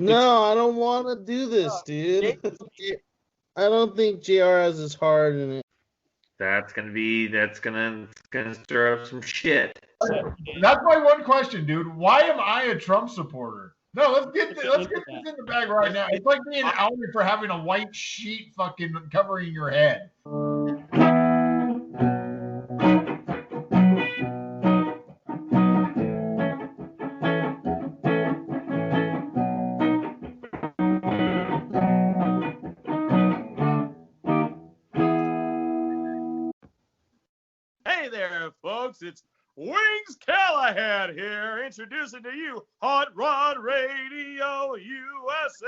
No, I don't want to do this, dude. I don't think JR has his heart in it. That's gonna stir up some shit. That's my one question, dude. Why am I a Trump supporter? No, let's get this in the bag right now. It's like being outed for having a white sheet fucking covering your head. Hey there, folks. It's Wings Callahan here, introducing to you Hot Rod Radio USA.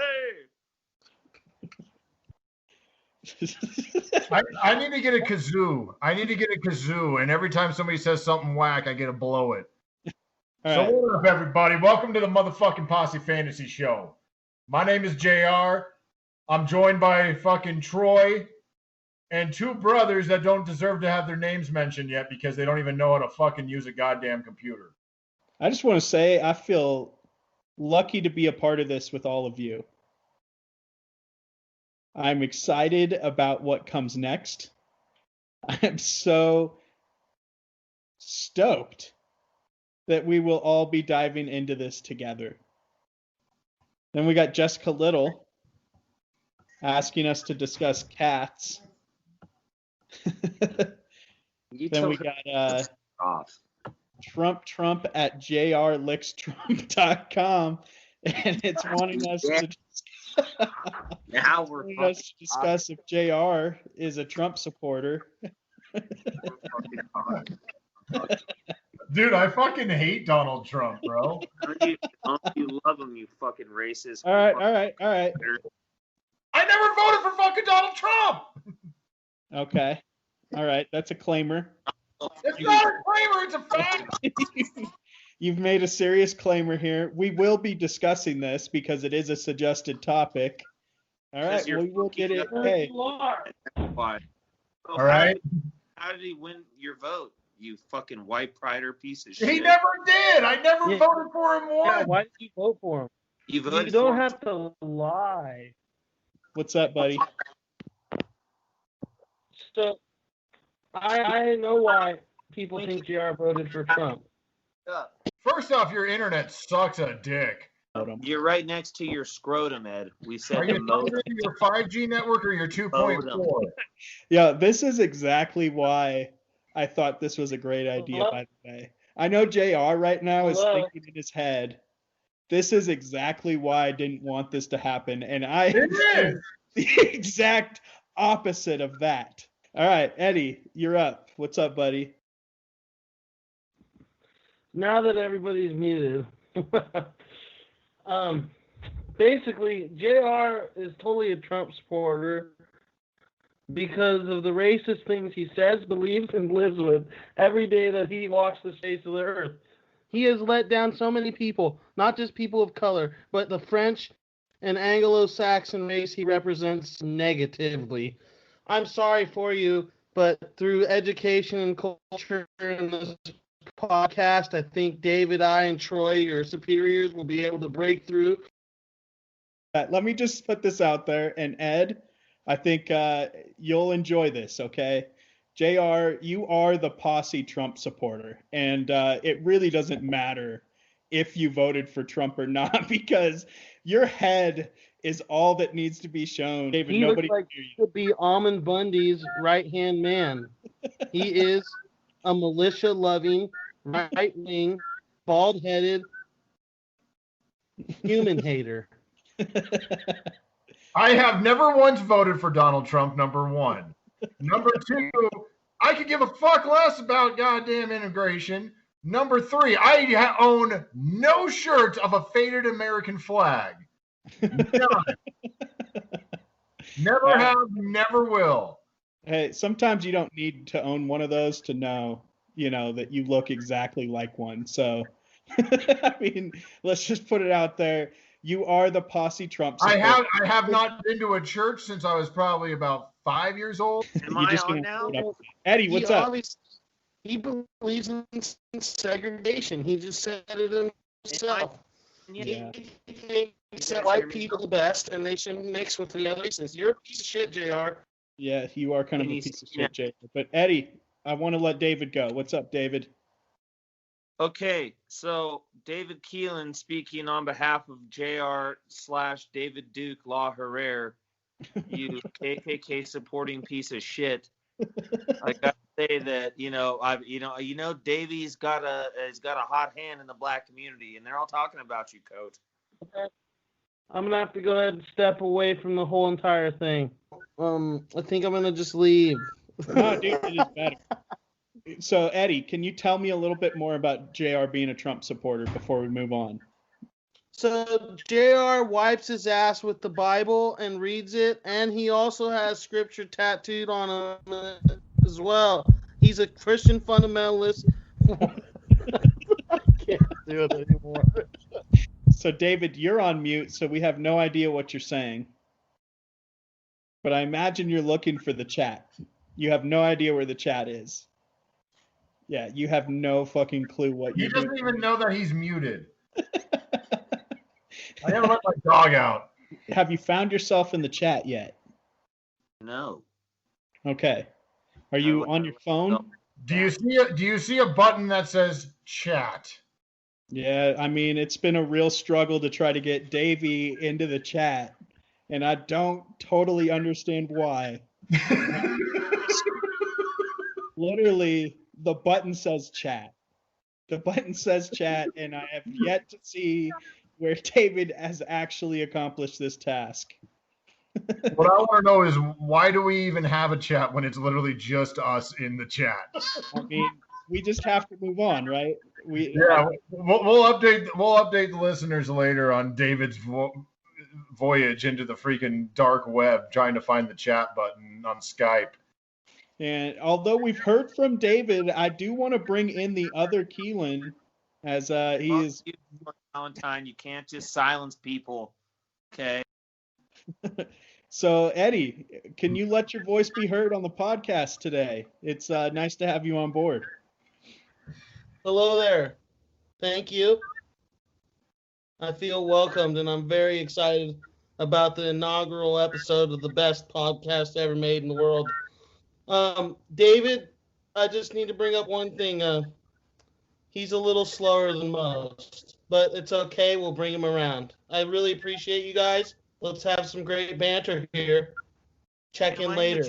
I need to get a kazoo. And every time somebody says something whack, I get to blow it. So what up, everybody? Welcome to the motherfucking Posse Fantasy Show. My name is JR. I'm joined by fucking Troy and two brothers that don't deserve to have their names mentioned yet because they don't even know how to fucking use a goddamn computer. I just want to say I feel lucky to be a part of this with all of you. I'm excited about what comes next. I'm so stoked that we will all be diving into this together. Then we got Jessica Little asking us to discuss cats. Then we got Trump at jrlickstrump.com, and it's wanting us to discuss if JR is a Trump supporter. Dude, I fucking hate Donald Trump, bro. You love him, you fucking racist. All right. I never voted for fucking Donald Trump. Okay. All right. That's a claimer. It's not a claimer. It's a fact. You've made a serious claimer here. We will be discussing this because it is a suggested topic. All right. We will get it. Hey. Why? All right. How did he win your vote? You fucking white prider piece of shit. He never did. I never voted for him once. Yeah, why did you vote for him? You don't have to lie. What's up, buddy? So, I know why people think JR voted for Trump. First off, your internet sucks a dick. You're right next to your scrotum, Ed. We said Are you talking to your 5G network or your 2.4? Yeah, this is exactly why I thought this was a great idea, by the way. I know JR right now is thinking in his head, this is exactly why I didn't want this to happen. And I am the exact opposite of that. All right, Eddie, you're up. What's up, buddy? Now that everybody's muted, basically, JR is totally a Trump supporter because of the racist things he says, believes, and lives with every day that he walks the face of the earth. He has let down so many people, not just people of color, but the French and Anglo-Saxon race he represents negatively. I'm sorry for you, but through education and culture in this podcast, I think David, I, and Troy, your superiors, will be able to break through. Let me just put this out there, and Ed, I think you'll enjoy this, okay? JR, you are the posse Trump supporter, and it really doesn't matter if you voted for Trump or not, because your head is all that needs to be shown. David, he nobody looks like he could be Almond Bundy's right-hand man. He is a militia-loving, right-wing, bald-headed human hater. I have never once voted for Donald Trump, number one. Number two, I could give a fuck less about goddamn immigration. Number three, I own no shirt of a faded American flag. None. Never have, never will. Hey, sometimes you don't need to own one of those to know, that you look exactly like one. So, I mean, let's just put it out there. You are the posse Trump supporter. I have not been to a church since I was probably about 5 years old. Am I on now? Eddie, what's up? He believes in segregation. He just said it himself. Yeah. He thinks accent white people the best, and they should mix with the other races. You're a piece of shit, JR. Yeah, you are kind of a piece of shit, Jay. But Eddie, I want to let David go. What's up, David? Okay, so David Keelan speaking on behalf of JR/David Duke La Herrera, you KKK supporting piece of shit. I gotta say that Davey's got a hot hand in the black community, and they're all talking about you, Coach. I'm gonna have to go ahead and step away from the whole entire thing. I think I'm gonna just leave. No, dude, it is better. So, Eddie, can you tell me a little bit more about JR being a Trump supporter before we move on? So, JR wipes his ass with the Bible and reads it, and he also has scripture tattooed on him as well. He's a Christian fundamentalist. I can't do it anymore. So, David, you're on mute, so we have no idea what you're saying. But I imagine you're looking for the chat. You have no idea where the chat is. Yeah, you have no fucking clue what you're doing. He doesn't even know that he's muted. I never let my dog out. Have you found yourself in the chat yet? No. Okay. Are you on your phone? Do you see a button that says chat? Yeah, I mean, it's been a real struggle to try to get Davey into the chat, and I don't totally understand why. Literally, the button says chat. The button says chat, and I have yet to see where David has actually accomplished this task. What I want to know is, why do we even have a chat when it's literally just us in the chat? I mean, we just have to move on, right? We'll update the listeners later on David's voyage into the freaking dark web trying to find the chat button on Skype. And although we've heard from David, I do want to bring in the other Keelan, as he is. Valentine, you can't just silence people, okay? So, Eddie, can you let your voice be heard on the podcast today? It's nice to have you on board. Hello there. Thank you. I feel welcomed, and I'm very excited about the inaugural episode of the best podcast ever made in the world. David, I just need to bring up one thing. He's a little slower than most, but it's okay. We'll bring him around. I really appreciate you guys. Let's have some great banter here. Check in later.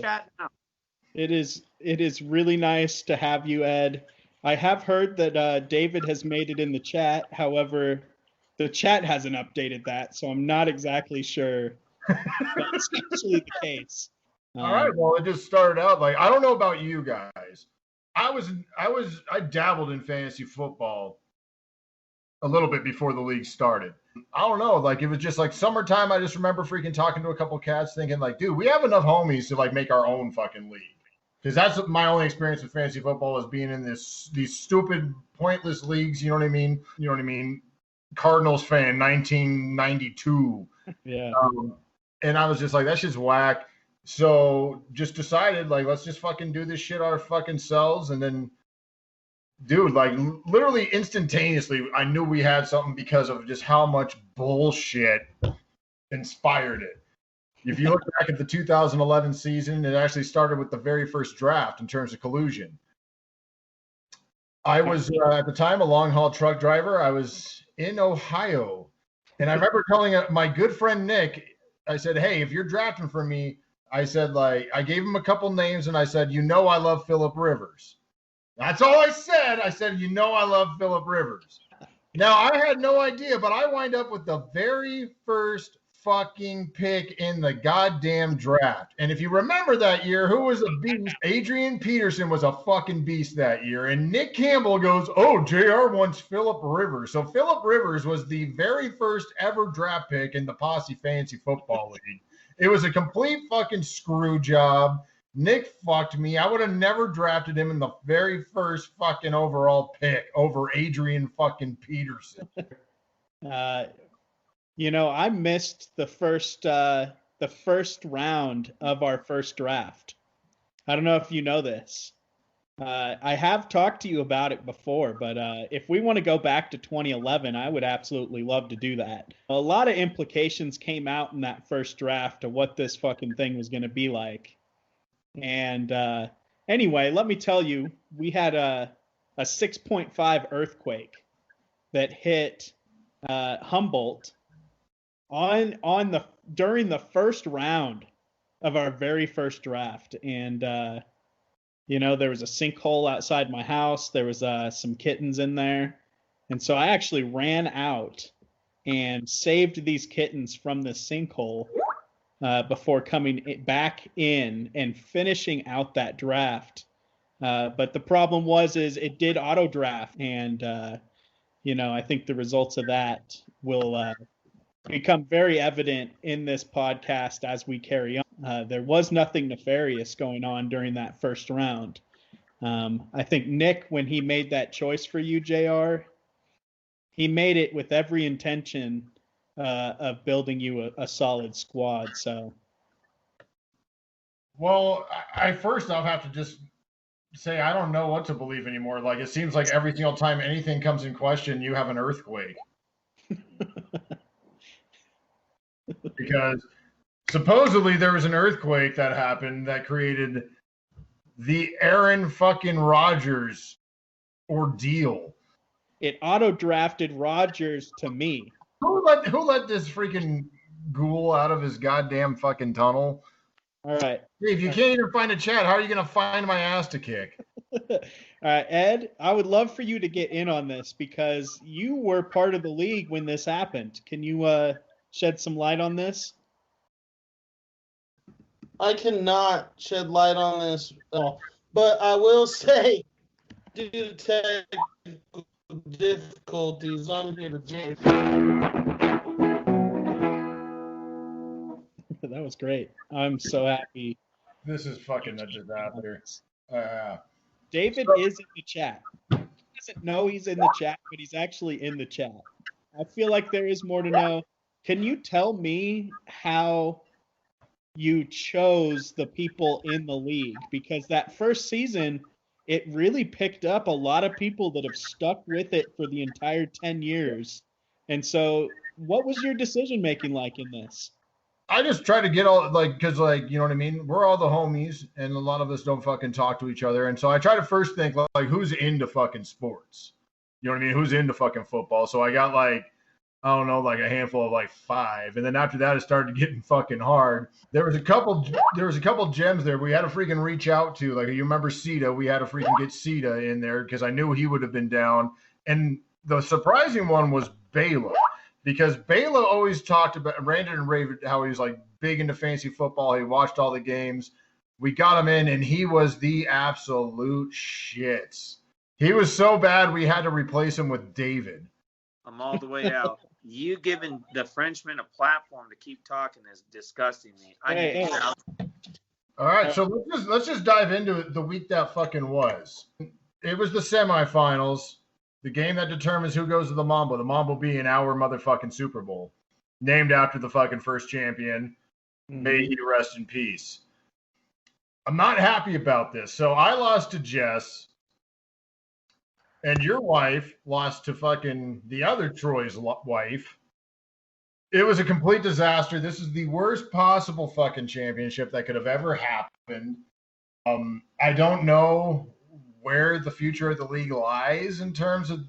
It is really nice to have you, Ed. I have heard that David has made it in the chat. However, the chat hasn't updated that, so I'm not exactly sure that's actually the case. All right. Well, it just started out like, I don't know about you guys. I dabbled in fantasy football a little bit before the league started. I don't know. Like, it was just like summertime. I just remember freaking talking to a couple cats thinking like, dude, we have enough homies to like make our own fucking league. Because that's my only experience with fantasy football, is being in these stupid, pointless leagues. You know what I mean? You know what I mean? Cardinals fan, 1992. Yeah. And I was just like, that shit's whack. So just decided, like, let's just fucking do this shit our fucking selves. And then, dude, like, literally instantaneously, I knew we had something because of just how much bullshit inspired it. If you look back at the 2011 season, it actually started with the very first draft in terms of collusion. I was, at the time, a long-haul truck driver. I was in Ohio. And I remember telling my good friend Nick, I said, hey, if you're drafting for me, I said, like, I gave him a couple names, and I said, I love Phillip Rivers. That's all I said. I said, I love Phillip Rivers. Now, I had no idea, but I wind up with the very first fucking pick in the goddamn draft. And if you remember that year, who was a beast? Adrian Peterson was a fucking beast that year. And Nick Campbell goes, oh, JR wants Phillip Rivers. So Phillip Rivers was the very first ever draft pick in the Posse Fantasy Football League. It was a complete fucking screw job. Nick fucked me. I would have never drafted him in the very first fucking overall pick over Adrian fucking Peterson. I missed the first round of our first draft. I don't know if you know this. I have talked to you about it before, but if we want to go back to 2011, I would absolutely love to do that. A lot of implications came out in that first draft of what this fucking thing was going to be like. And anyway, let me tell you, we had a 6.5 earthquake that hit Humboldt during the first round of our very first draft. And there was a sinkhole outside my house. There was some kittens in there. And so I actually ran out and saved these kittens from the sinkhole before coming back in and finishing out that draft. But the problem is it did auto draft. And, I think the results of that will become very evident in this podcast as we carry on. There was nothing nefarious going on during that first round. I think Nick, when he made that choice for you, JR, he made it with every intention of building you a solid squad. So, well, I first off have to just say I don't know what to believe anymore. Like, it seems like every single time anything comes in question, you have an earthquake. Because supposedly there was an earthquake that happened that created the Aaron fucking Rodgers ordeal. It auto-drafted Rodgers to me. Who let this freaking ghoul out of his goddamn fucking tunnel? All right. Hey, if you can't even find a chat, how are you going to find my ass to kick? All right, Ed, I would love for you to get in on this because you were part of the league when this happened. Can you shed some light on this? I cannot shed light on this at all, but I will say, due to technical difficulties, I'm here to James. That was great. I'm so happy. This is fucking a disaster. David is in the chat. He doesn't know he's in the chat, but he's actually in the chat. I feel like there is more to know. Can you tell me how you chose the people in the league? Because that first season, it really picked up a lot of people that have stuck with it for the entire 10 years. And so what was your decision-making like in this? I just try to get all, because, you know what I mean? We're all the homies, and a lot of us don't fucking talk to each other. And so I try to first think, who's into fucking sports? You know what I mean? Who's into fucking football? So I got, I don't know, a handful of 5. And then after that, it started getting fucking hard. There was a couple gems there we had to freaking reach out to. You remember Sita? We had to freaking get Sita in there because I knew he would have been down. And the surprising one was Bela. Because Bela always talked about, ranted and raved how he was big into fantasy football. He watched all the games. We got him in, and he was the absolute shits. He was so bad we had to replace him with David. I'm all the way out. You giving the Frenchman a platform to keep talking is disgusting me. All right, so let's just dive into the week that fucking was. It was the semifinals. The game that determines who goes to the Mambo being our motherfucking Super Bowl, named after the fucking first champion. May he rest in peace. I'm not happy about this. So I lost to Jess, and your wife lost to fucking the other Troy's wife. It was a complete disaster. This is the worst possible fucking championship that could have ever happened. I don't know where the future of the league lies in terms of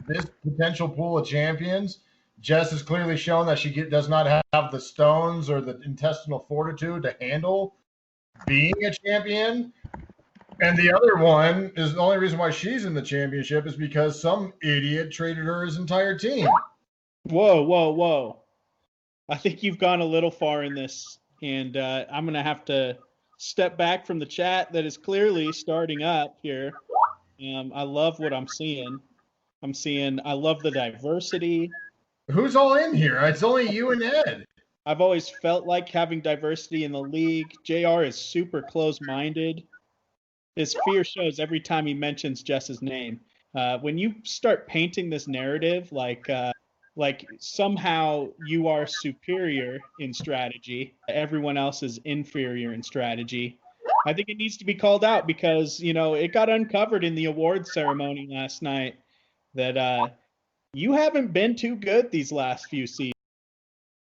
this potential pool of champions. Jess has clearly shown that she does not have the stones or the intestinal fortitude to handle being a champion. And the other one is the only reason why she's in the championship is because some idiot traded her his entire team. Whoa. I think you've gone a little far in this, and I'm going to have to step back from the chat that is clearly starting up here. I love what I'm seeing. I love the diversity. Who's all in here? It's only you and Ed. I've always felt like having diversity in the league. JR is super close-minded. His fear shows every time he mentions Jess's name. When you start painting this narrative like somehow you are superior in strategy, everyone else is inferior in strategy, I think it needs to be called out because, it got uncovered in the awards ceremony last night that you haven't been too good these last few seasons.